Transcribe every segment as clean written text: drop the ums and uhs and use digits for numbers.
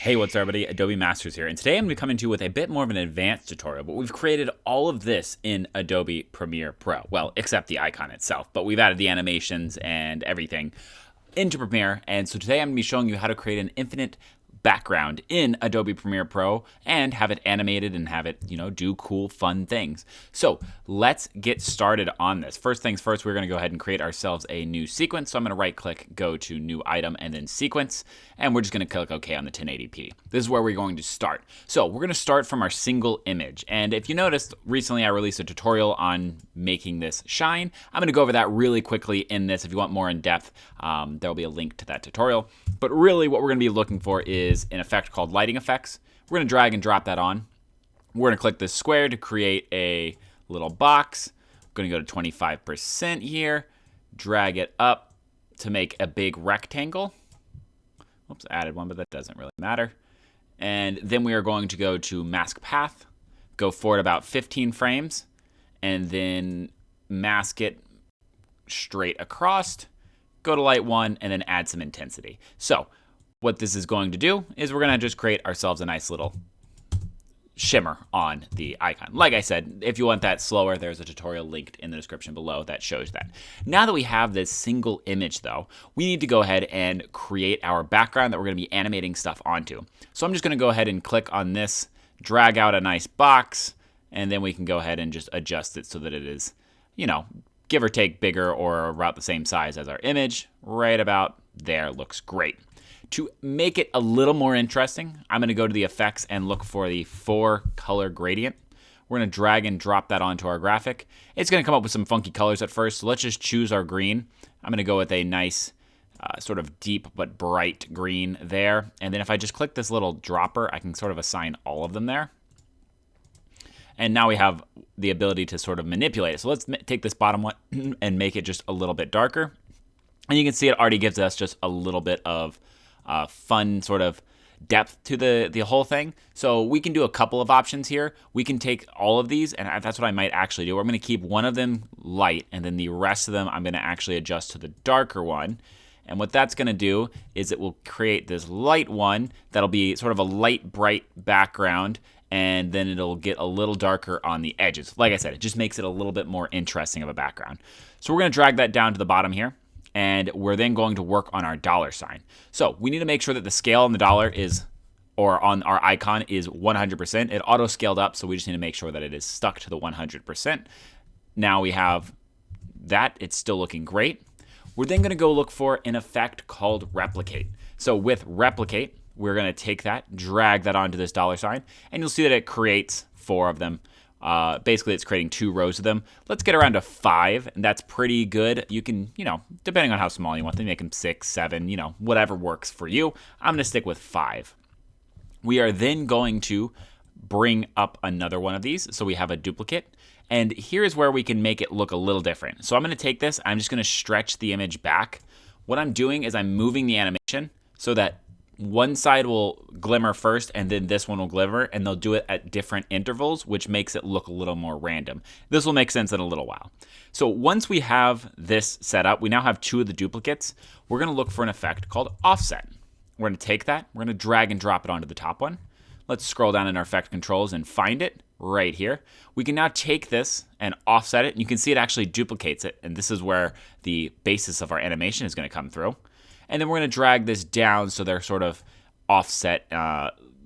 Hey, what's up, everybody? Adobe Masters here, and today I'm going to be coming to you with a bit more of an advanced tutorial, but we've created all of this in Adobe Premiere Pro. Well, except the icon itself, but we've added the animations and everything into Premiere, and so today I'm going to be showing you how to create an infinite background in Adobe Premiere Pro and have it animated and have it, do cool, fun things. So let's get started on this. First things first, we're going to go ahead and create ourselves a new sequence. So I'm going to right click, go to new item and then sequence, and we're just going to click OK on the 1080p. This is where we're going to start. So we're going to start from our single image. And if you noticed, recently I released a tutorial on making this shine. I'm going to go over that really quickly in this. If you want more in depth, there'll be a link to that tutorial. But really what we're going to be looking for is an effect called lighting effects. We're going to drag and drop that on. We're going to click this square to create a little box. I'm going to go to 25% here, drag it up to make a big rectangle. Oops, I added one, but that doesn't really matter. And then we are going to go to mask path, go forward about 15 frames, and then mask it straight across, go to light 1, and then add some intensity. So what this is going to do is we're going to just create ourselves a nice little shimmer on the icon. Like I said, if you want that slower, there's a tutorial linked in the description below that shows that. Now that we have this single image though, we need to go ahead and create our background that we're going to be animating stuff onto. So I'm just going to go ahead and click on this, drag out a nice box, and then we can go ahead and just adjust it so that it is, give or take bigger or about the same size as our image. Right about there looks great. To make it a little more interesting, I'm going to go to the effects and look for the 4 color gradient. We're going to drag and drop that onto our graphic. It's going to come up with some funky colors at first, so let's just choose our green. I'm going to go with a nice sort of deep but bright green there. And then if I just click this little dropper, I can sort of assign all of them there. And now we have the ability to sort of manipulate it. So let's take this bottom one and make it just a little bit darker. And you can see it already gives us just a little bit of fun sort of depth to the whole thing. So we can do a couple of options here. We can take all of these, and that's what I might actually do. I'm going to keep one of them light, and then the rest of them I'm going to actually adjust to the darker one. And what that's going to do is it will create this light one that'll be sort of a light, bright background, and then it'll get a little darker on the edges. Like I said, it just makes it a little bit more interesting of a background. So we're going to drag that down to the bottom here. And we're then going to work on our dollar sign. So we need to make sure that the scale on the dollar or on our icon is 100%. It auto scaled up, so we just need to make sure that it is stuck to the 100%. Now we have that. It's still looking great. We're then going to go look for an effect called replicate. So with replicate, we're going to take that, drag that onto this dollar sign, and you'll see that it creates 4 of them. Basically, it's creating 2 rows of them. Let's get around to 5, and that's pretty good. You can, depending on how small you want them, make them 6, 7, whatever works for you. I'm going to stick with 5. We are then going to bring up another one of these, so we have a duplicate. And here's where we can make it look a little different. So I'm going to take this, I'm just going to stretch the image back. What I'm doing is I'm moving the animation so that one side will glimmer first and then this one will glimmer, and they'll do it at different intervals, which makes it look a little more random. This will make sense in a little while. So once we have this set up, we now have 2 of the duplicates. We're going to look for an effect called offset. We're going to take that, we're going to drag and drop it onto the top one. Let's scroll down in our effect controls and find it right here. We can now take this and offset it, and you can see it actually duplicates it, and this is where the basis of our animation is going to come through. And then we're going to drag this down so they're sort of offset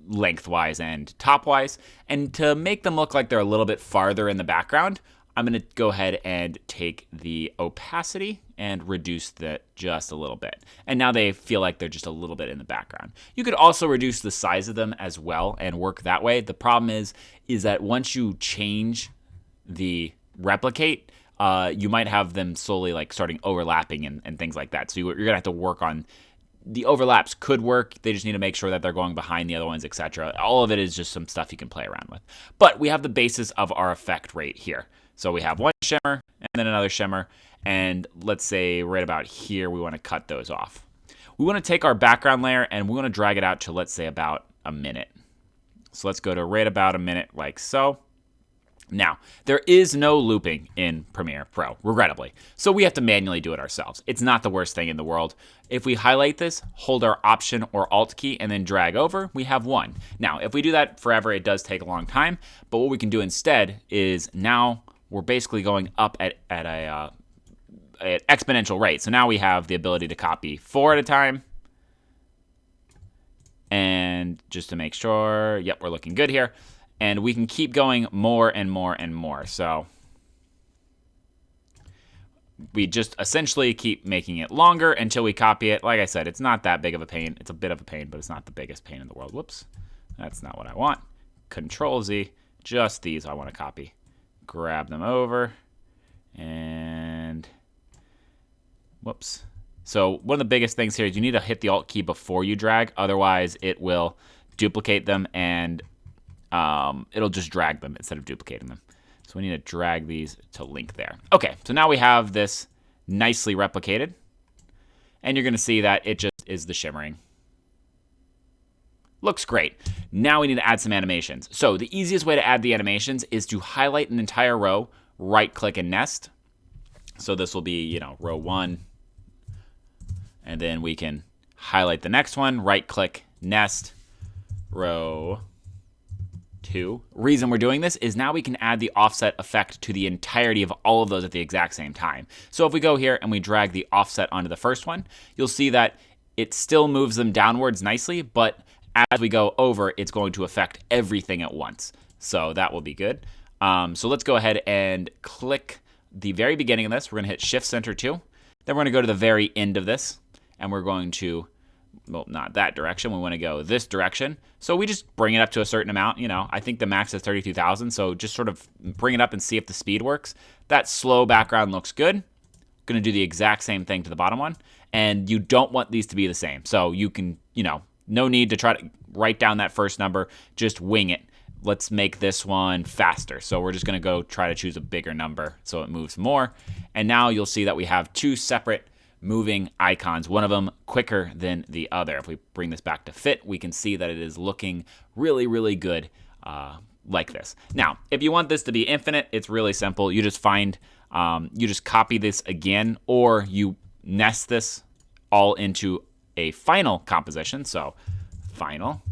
lengthwise and topwise. And to make them look like they're a little bit farther in the background, I'm going to go ahead and take the opacity and reduce that just a little bit. And now they feel like they're just a little bit in the background. You could also reduce the size of them as well and work that way. The problem is that once you change the replicate, you might have them slowly like starting overlapping and things like that. So you're going to have to work on the overlaps. Could work. They just need to make sure that they're going behind the other ones, etc. All of it is just some stuff you can play around with. But we have the basis of our effect right here. So we have one shimmer and then another shimmer. And let's say right about here, we want to cut those off. We want to take our background layer and we want to drag it out to, let's say, about a minute. So let's go to right about a minute like so. Now, there is no looping in Premiere Pro, regrettably, so we have to manually do it ourselves. It's not the worst thing in the world. If we highlight this, hold our Option or Alt key, and then drag over, we have one. Now, if we do that forever, it does take a long time, but what we can do instead is now we're basically going up at an exponential rate. So now we have the ability to copy 4 at a time. And just to make sure, yep, we're looking good here. And we can keep going more and more and more. So we just essentially keep making it longer until we copy it. Like I said, it's not that big of a pain. It's a bit of a pain, but it's not the biggest pain in the world. Whoops, that's not what I want. Control Z, just these I want to copy. Grab them over, and whoops. So one of the biggest things here is you need to hit the Alt key before you drag. Otherwise, it will duplicate them and it'll just drag them instead of duplicating them. So we need to drag these to link there. Okay, so now we have this nicely replicated. And you're going to see that it just is the shimmering. Looks great. Now we need to add some animations. So the easiest way to add the animations is to highlight an entire row, right-click and nest. So this will be, row 1. And then we can highlight the next one, right-click, nest, row 2. Reason we're doing this is now we can add the offset effect to the entirety of all of those at the exact same time. So if we go here and we drag the offset onto the first one, you'll see that it still moves them downwards nicely, but as we go over, it's going to affect everything at once. So that will be good. So let's go ahead and click the very beginning of this. We're going to hit Shift Center 2. Then we're going to go to the very end of this, and we're going to, well, not that direction. We want to go this direction. So we just bring it up to a certain amount. I think the max is 32,000. So just sort of bring it up and see if the speed works. That slow background looks good. Going to do the exact same thing to the bottom one. And you don't want these to be the same. So you can, no need to try to write down that first number. Just wing it. Let's make this one faster. So we're just going to go try to choose a bigger number so it moves more. And now you'll see that we have two separate moving icons, one of them quicker than the other. If we bring this back to fit, we can see that it is looking really, really good like this. Now, if you want this to be infinite, it's really simple. You just you just copy this again, or you nest this all into a final composition. So final.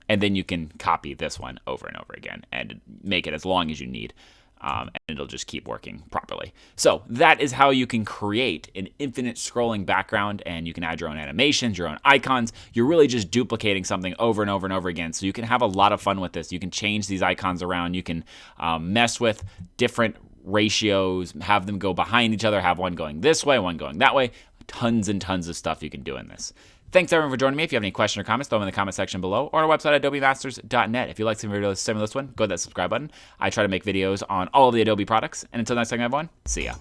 And then you can copy this one over and over again and make it as long as you need. And it'll just keep working properly. So that is how you can create an infinite scrolling background, and you can add your own animations, your own icons. You're really just duplicating something over and over and over again. So you can have a lot of fun with this. You can change these icons around. You can mess with different ratios, have them go behind each other, have one going this way, one going that way. Tons and tons of stuff you can do in this. Thanks everyone for joining me. If you have any questions or comments, throw them in the comment section below or on our website at adobemasters.net. If you like some videos similar to this one, go to that subscribe button. I try to make videos on all of the Adobe products. And until next time, everyone, see ya.